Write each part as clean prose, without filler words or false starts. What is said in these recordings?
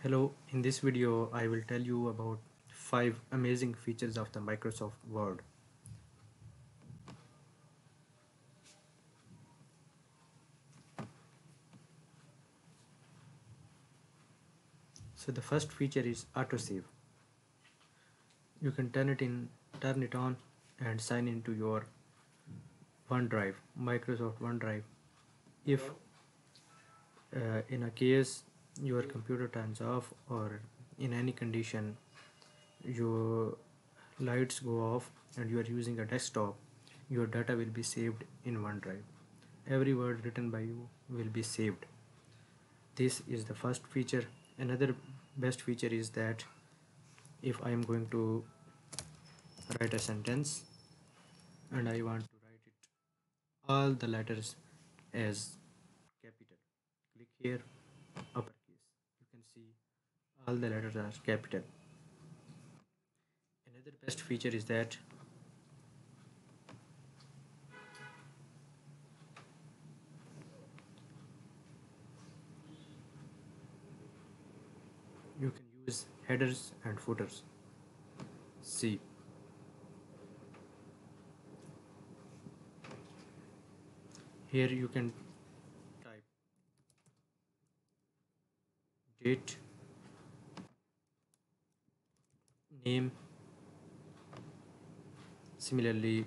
Hello, in this video I will tell you about 5 amazing features of the Microsoft Word. So the first feature is autosave. You can turn it on and sign into your OneDrive, Microsoft OneDrive. If in a case your computer turns off or in any condition your lights go off and you are using a desktop, your data will be saved in OneDrive. Every word written by you will be saved. This is the first feature. Another best feature is that if I am going to write a sentence and I want to write it all the letters as capital, click here, uppercase. You can see all the letters are capital. Another best feature is that you can use headers and footers. See, here you can type date, name, similarly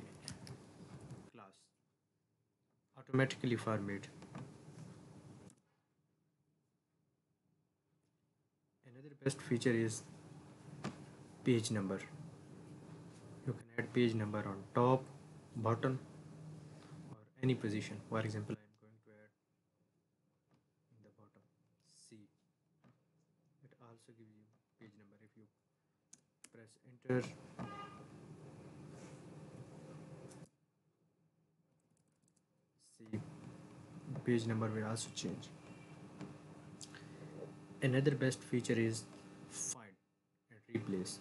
class, automatically format. Another best feature is page number. You can add page number on top, bottom, or any position. For example, I am going to add in the bottom. C. It also gives you page number. If you press enter, see, page number will also change. Another best feature is find and replace.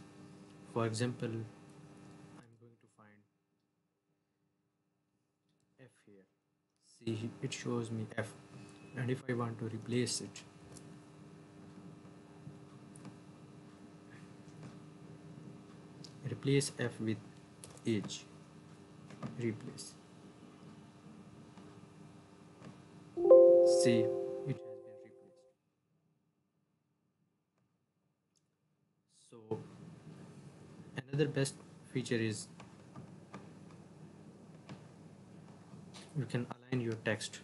For example, I'm going to find F here. See, it shows me F, and if I want to replace it, replace F with H. Replace. See, it has been replaced. So another best feature is you can align your text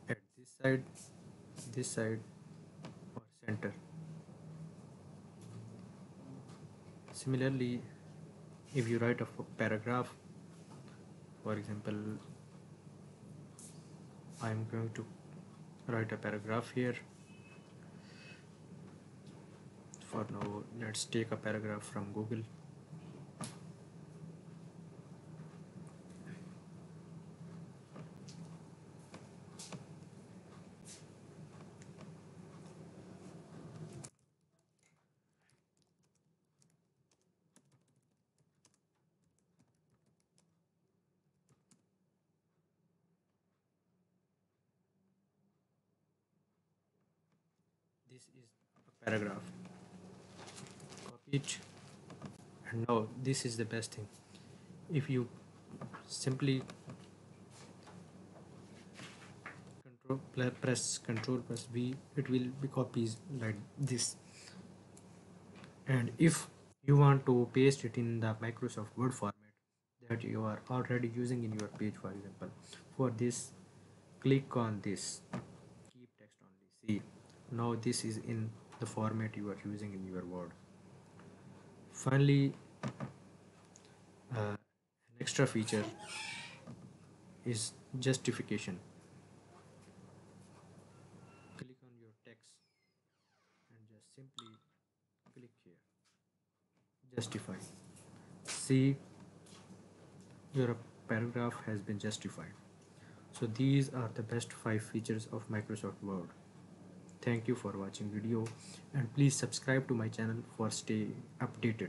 at this side, or center. Similarly, if you write a paragraph, for example, I am going to write a paragraph here. For now, let's take a paragraph from Google. This is a paragraph. Copy it, and now this is the best thing. If you simply press Control plus V, it will be copies like this. And if you want to paste it in the Microsoft Word format that you are already using in your page, for example, for this, click on this, keep text only. See, now this is in the format you are using in your Word. Finally, an extra feature is justification. Click on your text and just simply click here, justify. See, your paragraph has been justified. So these are the best 5 features of Microsoft Word. Thank you for watching video, and please subscribe to my channel for stay updated.